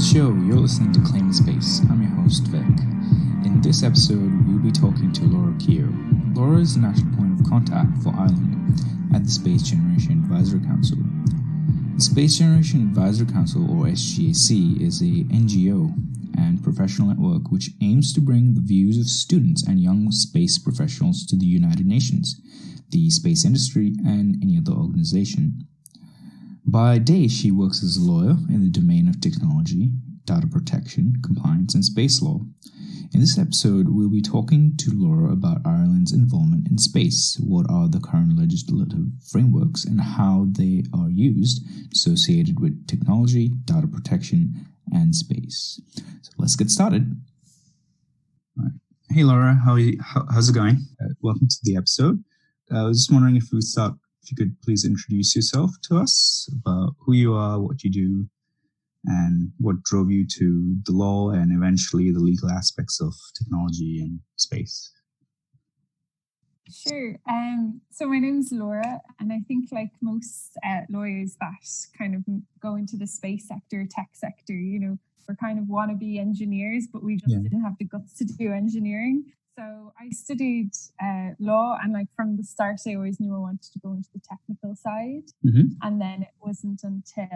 Show, you're listening to Claim Space. I'm your host, Vic. In this episode, we'll be talking to Laura Keogh. Laura is the national point of contact for Ireland at the Space Generation Advisory Council. The Space Generation Advisory Council, or SGAC, is a NGO and professional network which aims to bring the views of students and young space professionals to the United Nations, the space industry, and any other organization. By day, she works as a lawyer in the domain of technology, data protection, compliance, and space law. In this episode, we'll be talking to Laura about Ireland's involvement in space, what are the current legislative frameworks, and how they are used associated with technology, data protection, and space. So let's get started. All right. Hey, Laura, how's it going? Welcome to the episode. I was just wondering if you could please introduce yourself to us about who you are, what you do, and what drove you to the law and eventually the legal aspects of technology and space. Sure. So my name's Laura, and I think like most lawyers that kind of go into the space sector, tech sector, we're kind of wannabe engineers, but we just didn't have the guts to do engineering. So I studied law, and like from the start, I always knew I wanted to go into the technical side. Mm-hmm. And then it wasn't until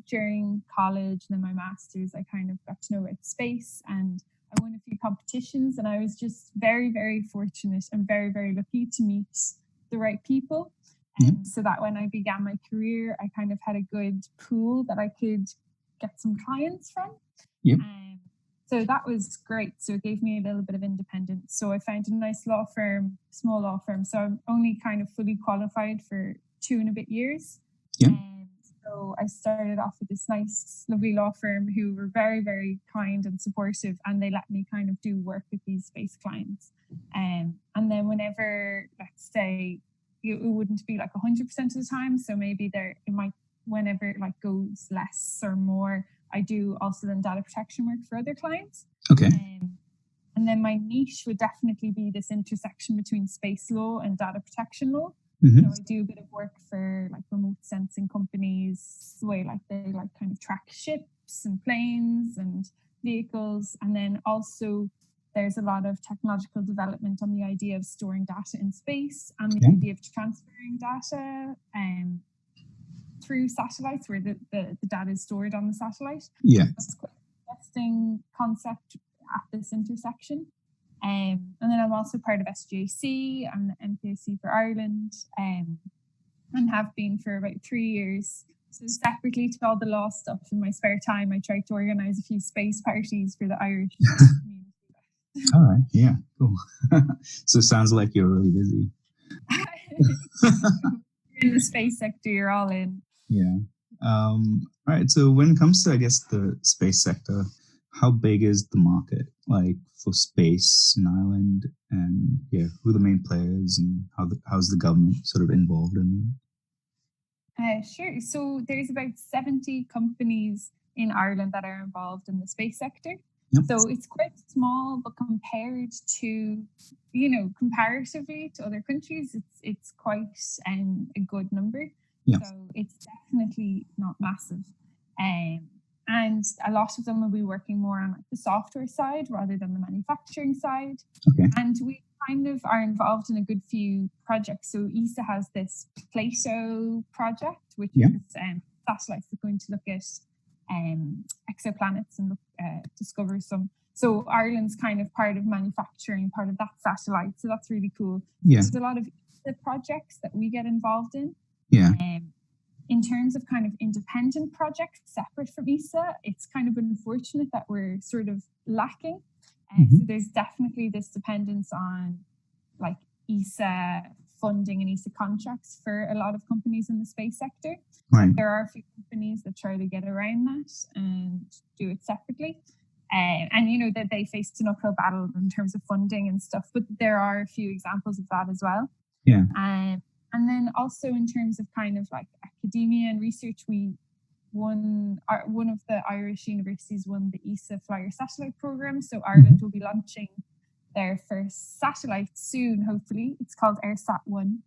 during college and then my master's, I kind of got to know about space, and I won a few competitions, and I was just very, very fortunate and very, very lucky to meet the right people. And so that when I began my career, I kind of had a good pool that I could get some clients from. Yep. So that was great. So it gave me a little bit of independence. So I found a nice law firm, small law firm. So I'm only kind of fully qualified for 2 and a bit years. Yeah. So I started off with this nice, lovely law firm who were very, very kind and supportive, and they let me kind of do work with these space clients. And then whenever, let's say, it wouldn't be like 100% of the time. So maybe whenever it like goes less or more, I do also then data protection work for other clients. Okay. And then my niche would definitely be this intersection between space law and data protection law. Mm-hmm. So I do a bit of work for like remote sensing companies, the way like they like kind of track ships and planes and vehicles. And then also there's a lot of technological development on the idea of storing data in space and the idea of transferring data through satellites, where the data is stored on the satellite. Yeah. That's quite an interesting concept at this intersection. And then I'm also part of SGAC. I'm the MPAC for Ireland, and have been for about 3 years. So separately to all the law stuff, in my spare time, I try to organise a few space parties for the Irish community. All right. Yeah. Cool. So it sounds like you're really busy. In the space sector, you're all in. Yeah. All right. So when it comes to, I guess, the space sector, how big is the market like for space in Ireland, and who are the main players, and how's the government sort of involved in that? Sure. So there's about 70 companies in Ireland that are involved in the space sector. Yep. So it's quite small, but compared to, comparatively to other countries, it's quite a good number. Yeah. So it's definitely not massive. And a lot of them will be working more on like the software side rather than the manufacturing side. Okay. And we kind of are involved in a good few projects. So ESA has this Plato project, which is satellites that are going to look at exoplanets and discover some. So Ireland's kind of part of manufacturing, part of that satellite. So that's really cool. Yeah. There's a lot of ESA projects that we get involved in. Yeah. In terms of kind of independent projects separate from ESA, it's kind of unfortunate that we're sort of lacking. So there's definitely this dependence on like ESA funding and ESA contracts for a lot of companies in the space sector. Right. There are a few companies that try to get around that and do it separately. And that they faced an uphill battle in terms of funding and stuff, but there are a few examples of that as well. Yeah. And then also in terms of kind of like academia and research, one of the Irish universities won the ESA Flyer Satellite Programme. So Ireland will be launching their first satellite soon, hopefully. It's called AirSat-1.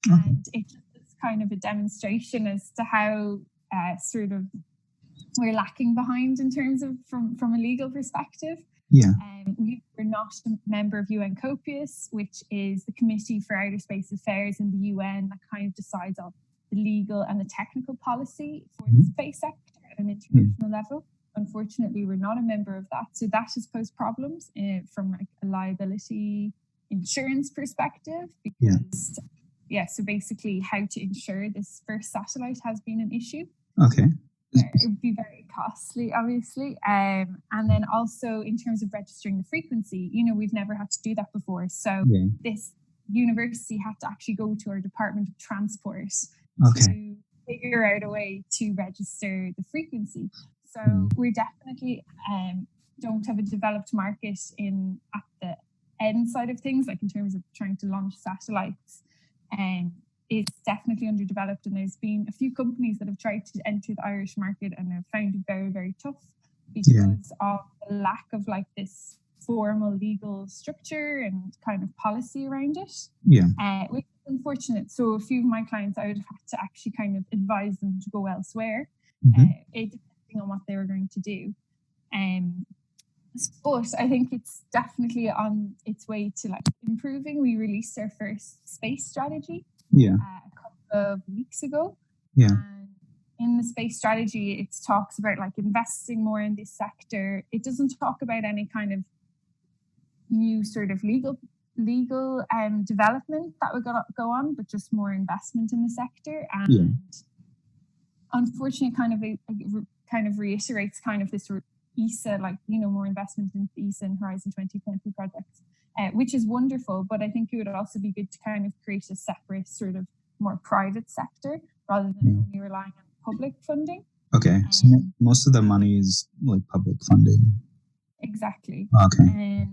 And it's kind of a demonstration as to how sort of we're lacking behind in terms of from a legal perspective. Yeah. We're not a member of UN COPIUS, which is the Committee for Outer Space Affairs in the UN that kind of decides on the legal and the technical policy for the space sector at an international level. Unfortunately, we're not a member of that. So that has posed problems from like a liability insurance perspective because, so basically how to insure this first satellite has been an issue. Okay. It would be very costly, obviously. And then also in terms of registering the frequency, we've never had to do that before. So this university had to actually go to our Department of Transport to figure out a way to register the frequency. So we definitely don't have a developed market at the end side of things, like in terms of trying to launch satellites. It's definitely underdeveloped, and there's been a few companies that have tried to enter the Irish market and have found it very, very tough because of the lack of like this formal legal structure and kind of policy around it. Which is unfortunate. So a few of my clients, I would have had to actually kind of advise them to go elsewhere, depending on what they were going to do. But I think it's definitely on its way to like improving. We released our first space strategy a couple of weeks ago. And in the space strategy, it talks about like investing more in this sector. It doesn't talk about any kind of new sort of legal development that would go on, but just more investment in the sector. And unfortunately, kind of reiterates kind of this ESA, like, more investment in ESA and Horizon 2020 projects, which is wonderful. But I think it would also be good to kind of create a separate sort of more private sector rather than only relying on public funding. Okay. So most of the money is like public funding. Exactly. Okay.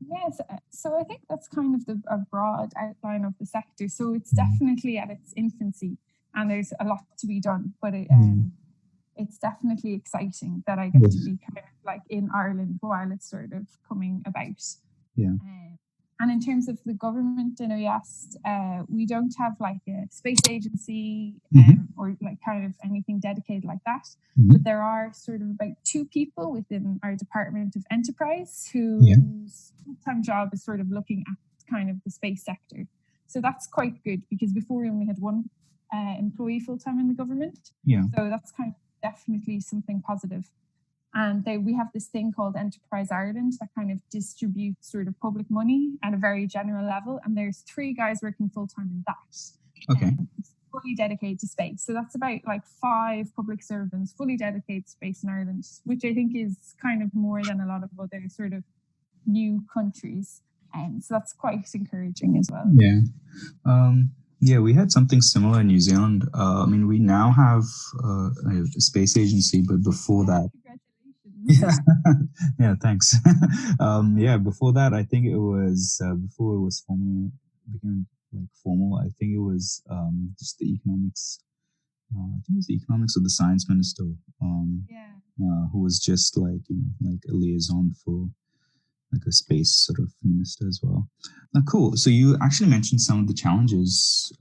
Yes. So I think that's kind of a broad outline of the sector. So it's definitely at its infancy and there's a lot to be done, but it's definitely exciting that I get to be kind of like in Ireland while it's sort of coming about. And in terms of the government, I know you asked, we don't have like a space agency or like kind of anything dedicated like that. But there are sort of about 2 people within our Department of Enterprise whose full-time job is sort of looking at kind of the space sector. So that's quite good because before we only had 1 employee full-time in the government. So that's kind of definitely something positive. And we have this thing called Enterprise Ireland that kind of distributes sort of public money at a very general level. And there's 3 guys working full-time in that. Okay. Fully dedicated to space. So that's about like 5 public servants fully dedicated to space in Ireland, which I think is kind of more than a lot of other sort of new countries. And so that's quite encouraging as well. Yeah, we had something similar in New Zealand. I mean, we now have a space agency, but before that, thanks. Before that, I think it was before it was became like formal. I think it was just the economics. I think it was the economics of the science minister, who was just like like a liaison for like a space sort of minister as well. Cool. So you actually mentioned some of the challenges,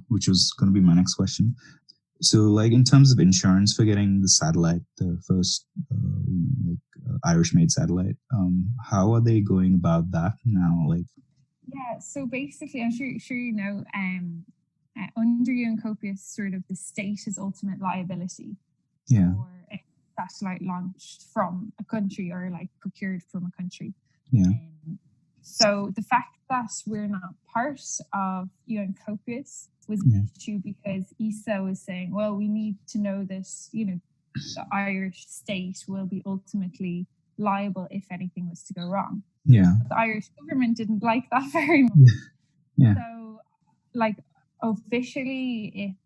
which was going to be my next question. So, like in terms of insurance for getting the satellite, the first Irish-made satellite, how are they going about that now? So basically, I'm sure you know, under UN COPIUS, sort of the state has ultimate liability for a satellite launched from a country or like procured from a country. So the fact that we're not part of UN COPIUS was an issue because ESA was saying, well, we need to know that, the Irish state will be ultimately liable if anything was to go wrong. But the Irish government didn't like that very much. So, like, officially,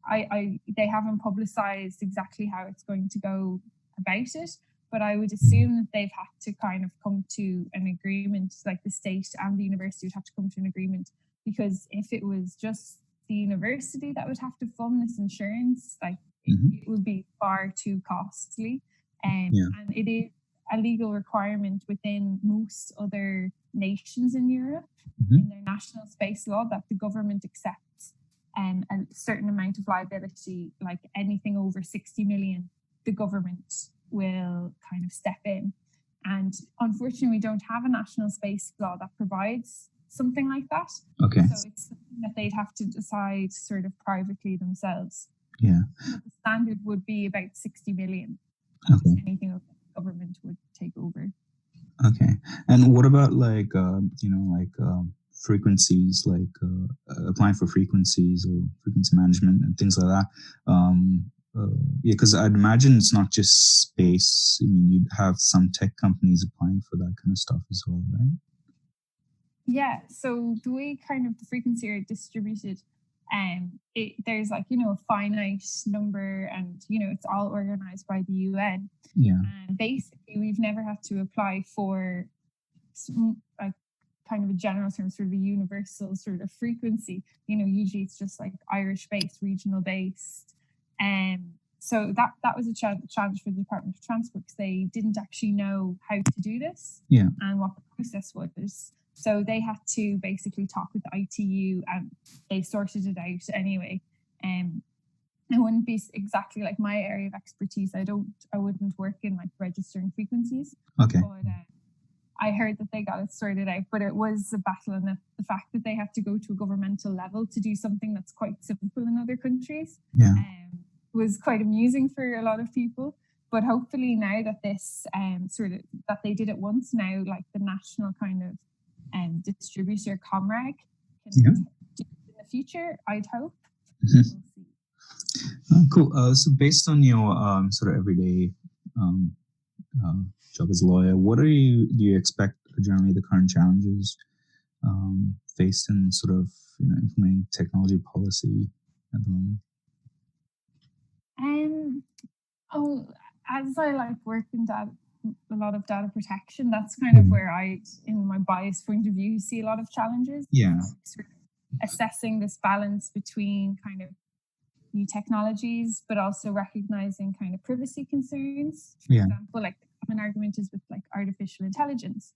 they haven't publicized exactly how it's going to go about it. But I would assume that they've had to kind of come to an agreement, like the state and the university would have to come to an agreement, because if it was just the university that would have to fund this insurance, like it would be far too costly. And it is a legal requirement within most other nations in Europe in their national space law that the government accepts a certain amount of liability, like anything over 60 million the government will kind of step in. And unfortunately, we don't have a national space law that provides something like that. Okay. So it's something that they'd have to decide sort of privately themselves. Yeah. But the standard would be about 60 million. Okay. Anything the government would take over. Okay. And what about frequencies, applying for frequencies or frequency management and things like that? Because I'd imagine it's not just space. I mean, you'd have some tech companies applying for that kind of stuff as well, right? Yeah. So the way kind of the frequency are distributed, there's like, a finite number, and, it's all organized by the UN. Yeah. And basically, we've never had to apply for like kind of a general term, sort of a universal sort of frequency. Usually it's just like Irish based, regional based. So that was a challenge for the Department of Transport, because they didn't actually know how to do this. Yeah. And what the process was. So they had to basically talk with the ITU, and they sorted it out anyway. It wouldn't be exactly like my area of expertise. I wouldn't work in like registering frequencies. Okay. But I heard that they got it sorted out, but it was a battle, and the fact that they had to go to a governmental level to do something that's quite simple in other countries. Yeah. Was quite amusing for a lot of people. But hopefully now that this that they did it once, now like the national kind of distributor Comreg can do it in the future, I'd hope. Mm-hmm. We'll see. Oh, cool. So based on your sort of everyday job as a lawyer, do you expect generally the current challenges faced in sort of implementing technology policy at the moment? As I like work in a lot of data protection, that's kind of where I, in my biased point of view, see a lot of challenges. Yeah. Sort of assessing this balance between kind of new technologies, but also recognizing kind of privacy concerns. For example, like the common argument is with like artificial intelligence.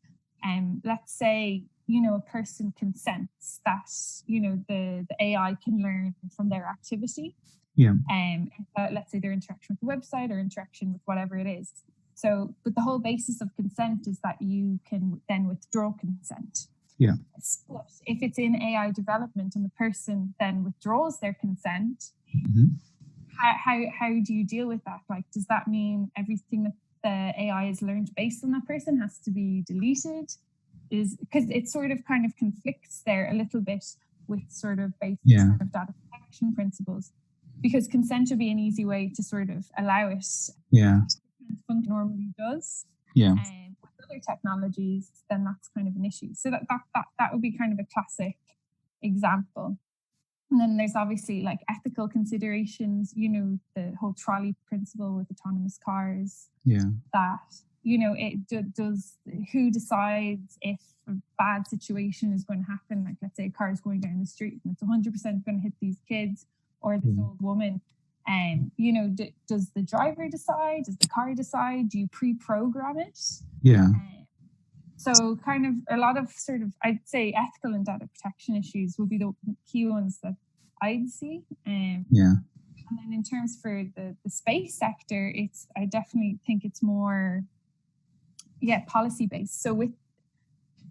Let's say, a person consents that, the AI can learn from their activity. Yeah. Let's say their interaction with the website or interaction with whatever it is. So, but the whole basis of consent is that you can then withdraw consent. Yeah. But if it's in AI development and the person then withdraws their consent, how do you deal with that? Like, does that mean everything that the AI has learned based on that person has to be deleted? Because it sort of kind of conflicts there a little bit with sort of basic kind of data protection principles. Because consent would be an easy way to sort of allow it. Yeah. Function normally does. Yeah. With other technologies, then that's kind of an issue. So that would be kind of a classic example. And then there's obviously like ethical considerations, the whole trolley principle with autonomous cars. Yeah. That, it does, who decides if a bad situation is going to happen? Like, let's say a car is going down the street and it's 100% going to hit these kids or this old woman. Does the driver decide? Does the car decide? Do you pre-program it? Yeah. So kind of a lot of sort of, I'd say, ethical and data protection issues will be the key ones that I'd see. And then in terms for the space sector, I definitely think it's more, policy based. So with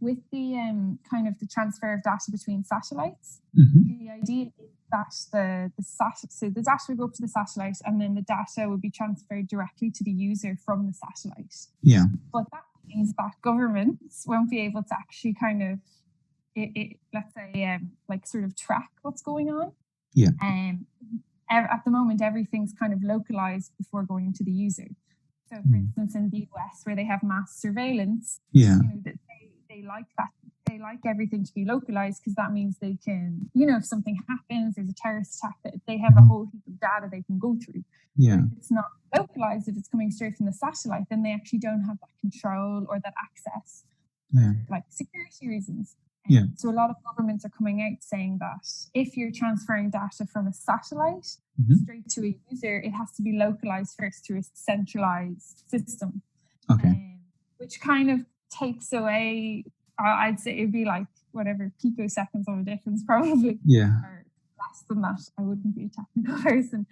the kind of the transfer of data between satellites, the idea is that the data would go up to the satellite, and then the data would be transferred directly to the user from the satellite. Yeah. But that means that governments won't be able to actually kind of, let's say, like sort of track what's going on. Yeah. At the moment, everything's kind of localized before going to the user. So, for instance, in the US, where they have mass surveillance, they like that. They like everything to be localized, because that means they can, if something happens, there's a terrorist attack, that they have a whole heap of data they can go through. Yeah. If it's not localized, if it's coming straight from the satellite, then they actually don't have that control or that access for like security reasons. So a lot of governments are coming out saying that if you're transferring data from a satellite straight to a user, it has to be localized first through a centralized system. Okay. Which kind of takes away, I'd say it'd be like whatever picoseconds of a difference, probably. Yeah. Or less less than that, I wouldn't be a technical person.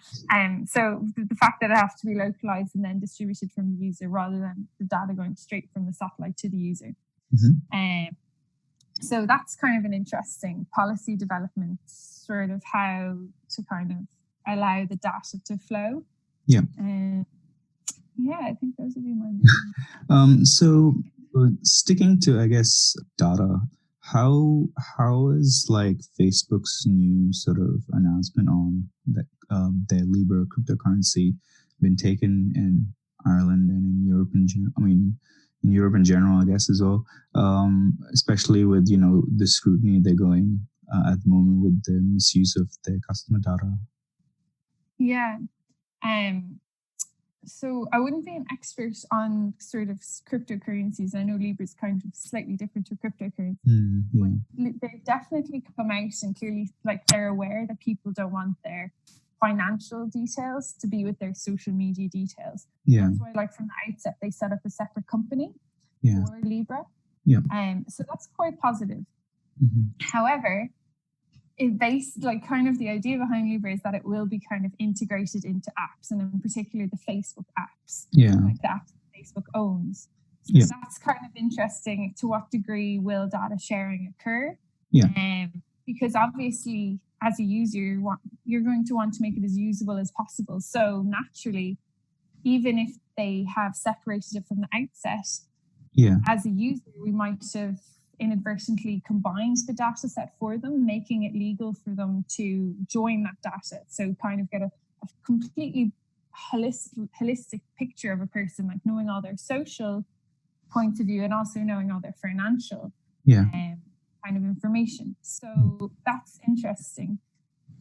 So the fact that it has to be localized and then distributed from the user rather than the data going straight from the satellite to the user. So that's kind of an interesting policy development, sort of how to kind of allow the data to flow. Yeah. I think those would be my main. So sticking to, I guess, data, how is like Facebook's new sort of announcement on that their Libra cryptocurrency been taken in Ireland and in Europe in Europe in general, I guess, as well, especially with, the scrutiny they're going at the moment with the misuse of their customer data. Yeah. So I wouldn't be an expert on sort of cryptocurrencies. I know Libra is kind of slightly different to cryptocurrency. But they've definitely come out and clearly, like, they're aware that people don't want their financial details to be with their social media details. That's why, like, from the outset, they set up a separate company for Libra. So that's quite positive. However, the idea behind Libra is that it will be kind of integrated into apps, and in particular the Facebook apps, like the apps that Facebook owns. So that's kind of interesting. To what degree will data sharing occur? Because obviously, as a user, you're going to want to make it as usable as possible. So naturally, even if they have separated it from the outset, as a user, we might have inadvertently combined the data set for them, making it legal for them to join that data. So kind of get a completely holistic picture of a person, like knowing all their social point of view and also knowing all their financial kind of information. So that's interesting.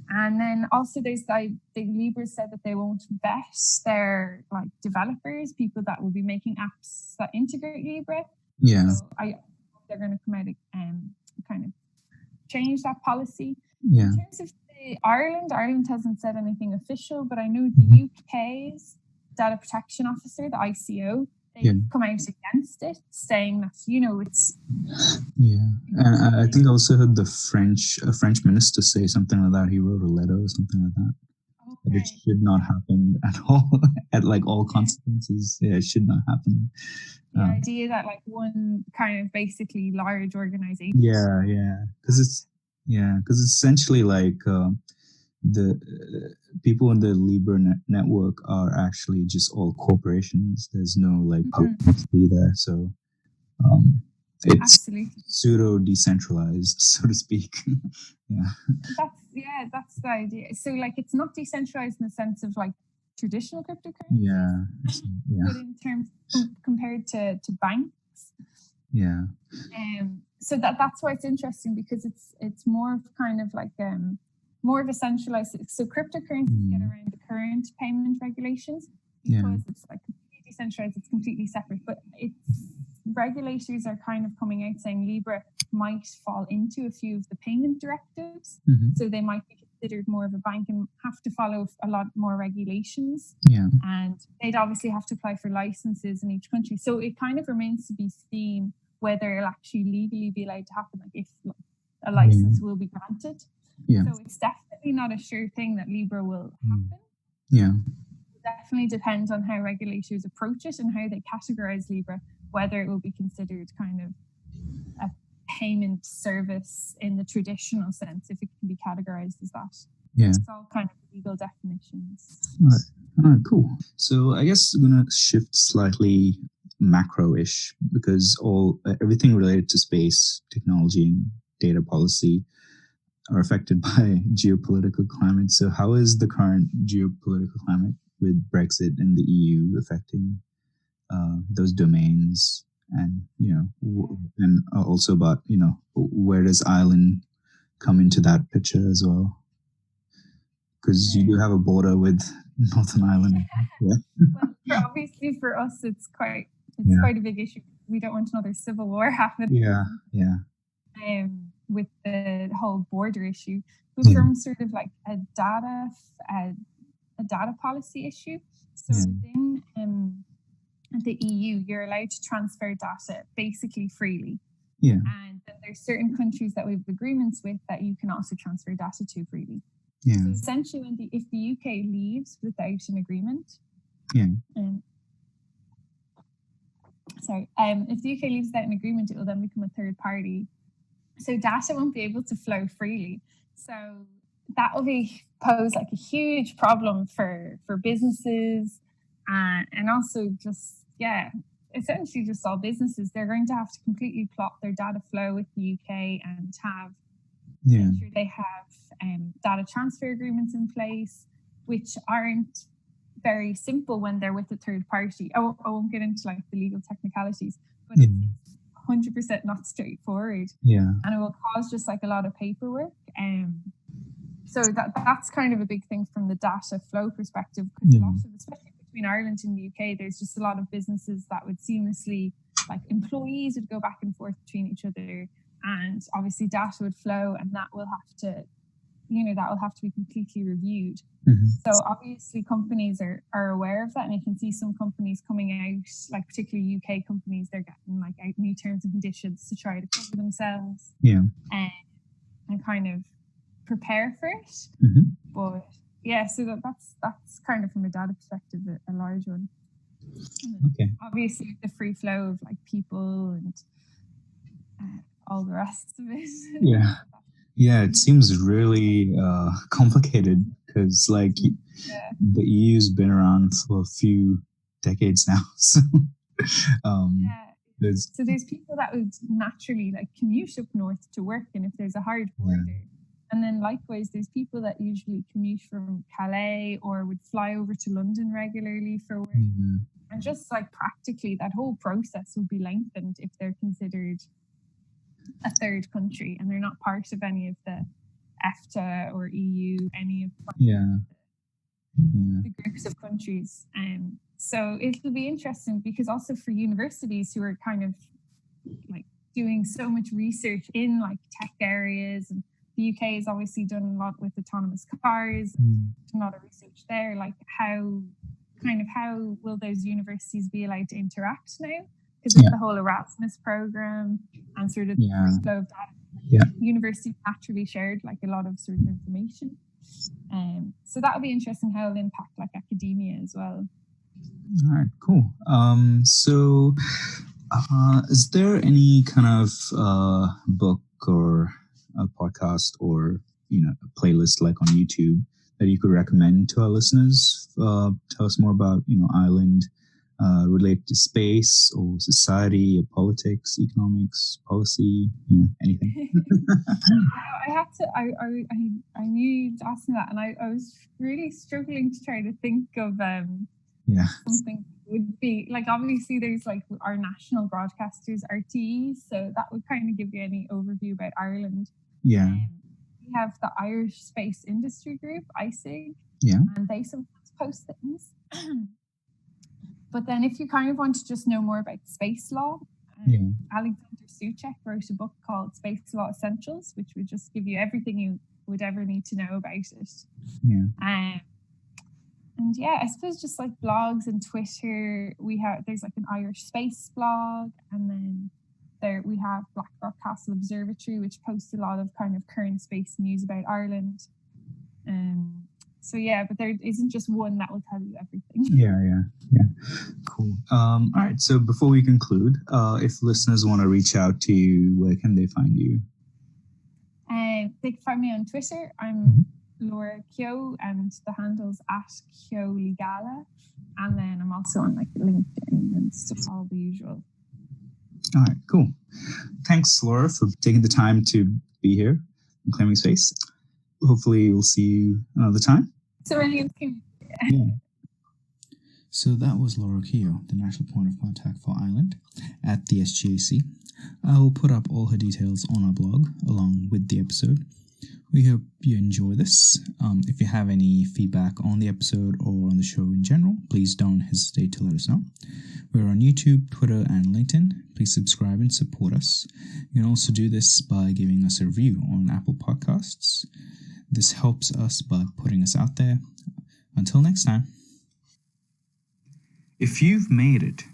And then also there's the Libra said that they won't vet their like developers, people that will be making apps that integrate Libra. So they're going to come out and kind of change that policy. In terms of Ireland hasn't said anything official, but I know the UK's data protection officer, the ICO, they've come out against it, saying that, it's... And I think I also heard a French minister say something like that. He wrote a letter or something like that. That it should not happen at all, at like all consequences. It should not happen. The idea that like one kind of basically large organization. Because it's essentially like the people in the Libra network are actually just all corporations. There's no like publicity there, so it's pseudo decentralized, so to speak. That's the idea. So like it's not decentralized in the sense of like traditional cryptocurrency. But in terms compared to banks. So that's why it's interesting, because it's more of kind of like more of a centralized. So cryptocurrencies get around the current payment regulations because it's like completely decentralized. It's completely separate, but regulators are kind of coming out saying Libra might fall into a few of the payment directives. So they might be considered more of a bank and have to follow a lot more regulations. And they'd obviously have to apply for licenses in each country. So it kind of remains to be seen whether it'll actually legally be allowed to happen, like if a license will be granted. So it's definitely not a sure thing that Libra will happen. It definitely depends on how regulators approach it and how they categorize Libra, whether it will be considered kind of a payment service in the traditional sense, if it can be categorized as that. It's all kind of legal definitions. All right, cool. So I guess I'm going to shift slightly macro-ish, because everything related to space technology and data policy are affected by geopolitical climate. So how is the current geopolitical climate with Brexit and the EU affecting those domains? And, and also about, where does Ireland come into that picture as well? Because you do have a border with Northern Ireland. Well, obviously for us, it's quite a big issue. We don't want another civil war happening. With the whole border issue, but from sort of like a data policy issue. So within the EU, you're allowed to transfer data basically freely. And then there's certain countries that we have agreements with that you can also transfer data to freely. Yeah. So essentially, if the UK leaves without an agreement, Yeah. if the UK leaves without an agreement, it will then become a third party. So data won't be able to flow freely. So that will pose like a huge problem for businesses, and also just essentially just all businesses. They're going to have to completely plot their data flow with the UK and make sure they have data transfer agreements in place, which aren't very simple when they're with a third party. I won't get into like the legal technicalities, but it's 100% not straightforward. Yeah. And it will cause just like a lot of paperwork. So that's kind of a big thing from the data flow perspective, because a lot of, especially between Ireland and the UK, there's just a lot of businesses that would seamlessly, like employees would go back and forth between each other, and obviously data would flow, and that will have to be completely reviewed. So obviously companies are aware of that, and you can see some companies coming out, like particularly UK companies, they're getting like out new terms and conditions to try to cover themselves. And kind of prepare for it. But yeah, so that's kind of from a data perspective a large one. Okay. Obviously the free flow of like people and all the rest of it. Yeah, it seems really complicated, because like the EU's been around for a few decades now. So there's people that would naturally like commute up north to work, and if there's a hard border. And then likewise, there's people that usually commute from Calais or would fly over to London regularly for work. And just like practically that whole process would be lengthened if they're considered a third country and they're not part of any of the EFTA or EU, any of the groups of countries. So it'll be interesting, because also for universities who are kind of like doing so much research in like tech areas, and the UK has obviously done a lot with autonomous cars, a lot of research there. Like how will those universities be allowed to interact now? Because of the whole Erasmus program and sort of the free flow of data. Universities naturally shared like a lot of sort of information. So that'll be interesting how it'll impact like academia as well. All right, cool. So is there any kind of book or a podcast or a playlist like on YouTube that you could recommend to our listeners? Tell us more about Ireland, related to space or society or politics, economics, policy, anything. I knew you'd ask me that, and I was really struggling to try to think of something would be like, obviously there's like our national broadcasters, RTE, so that would kind of give you any overview about Ireland. We have the Irish Space Industry Group, ISIG, and they sometimes post things. But then if you kind of want to just know more about space law, Alexander Suchek wrote a book called Space Law Essentials, which would just give you everything you would ever need to know about it. And I suppose just like blogs and Twitter, there's like an Irish space blog, and then we have Blackrock Castle Observatory, which posts a lot of kind of current space news about Ireland. But there isn't just one that will tell you everything. Yeah. Cool. All right. So before we conclude, if listeners want to reach out to you, where can they find you? They can find me on Twitter. I'm Laura Keogh, and the handle's @KeoghLegala. And then I'm also on like LinkedIn and stuff, all the usual. All right, cool. Thanks, Laura, for taking the time to be here in Claiming Space. Hopefully we'll see you another time. So that was Laura Keogh, the national point of contact for Ireland at the SGAC. I will put up all her details on our blog along with the episode. We hope you enjoy this. If you have any feedback on the episode or on the show in general, please don't hesitate to let us know. We're on YouTube, Twitter, and LinkedIn. Please subscribe and support us. You can also do this by giving us a review on Apple Podcasts. This helps us by putting us out there. Until next time. If you've made it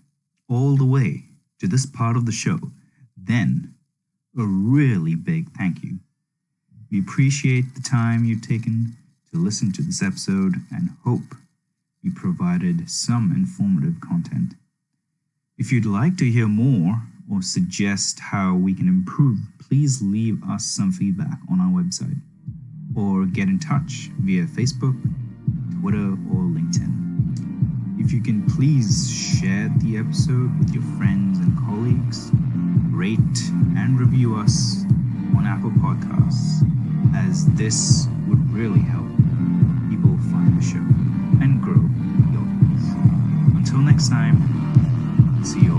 all the way to this part of the show, then a really big thank you. We appreciate the time you've taken to listen to this episode and hope we provided some informative content. If you'd like to hear more or suggest how we can improve, please leave us some feedback on our website or get in touch via Facebook, Twitter, or LinkedIn. If you can please share the episode with your friends and colleagues, rate and review us on Apple Podcasts, as this would really help people find the show and grow the audience. Until next time, see you all.